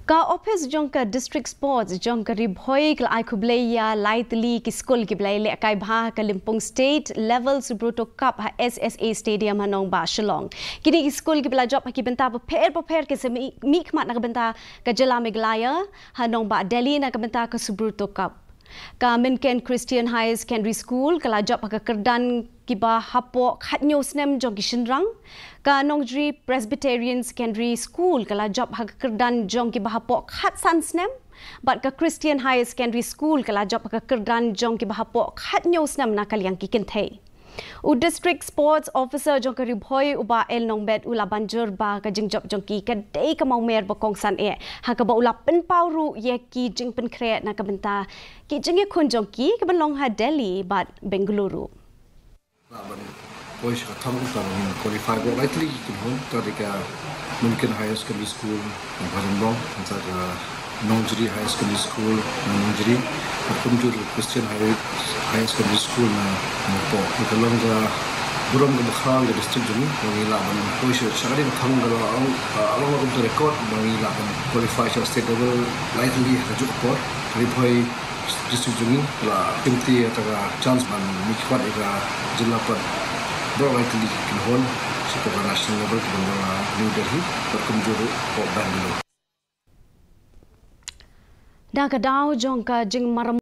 Ka Ophis Jong ka district sports Jong ka Bhoi ka ai Khubleya lightly ki Skul ki blai le kai bha ka Lympung state level Subruto Cup ha SSA stadium hanong ba Shillong kini ki Skul ki blai job ha ki benta per ke se mi khmat na ka benta ka Jylla Meghalaya hanong ba Delhi na ka benta ka Subruto Cup ka Minken Christian High Secondary School ka la job ha ka Kerdan kiba hapo khatnyo snem jong kishinrang ka Nongjri Presbyterian Secondary School kala job ha kerdan jong kiba hapo khatsan snem but ka Christian High Secondary School kala job ha kerdan jong kiba hapo khatnyo snem na kalyang kikinthe u district sports officer jong ka Bhoi uba el nongbet ula banjur ba ka jing job jong ki ka dei ka mau mer ba kong san e ha ka ba ula pen pauru ye ki jing pen kre na ka benta ki jing ye khun jong ki ka ban long ha Delhi but Bengaluru Bhoi ka thamang tarang qualify go likely kun tadi ka Minken High Secondary School Bharangbong antara ka Nongjri High Secondary School Nongjri Kunjur Christian High Secondary School na Mopo ikalong ka buram ka bakhal ka district jumi bangila ban Bhoi shagari ka thamang ga along with the record bangila ban qualify sa state level likely hajuk por Bhoi district jumi la kimti ataga chance ban mikwat ega Jylla par bro likely can hold super national level to New Delhi but kumjuru ko Bangalore da ka daw jong ka jing maram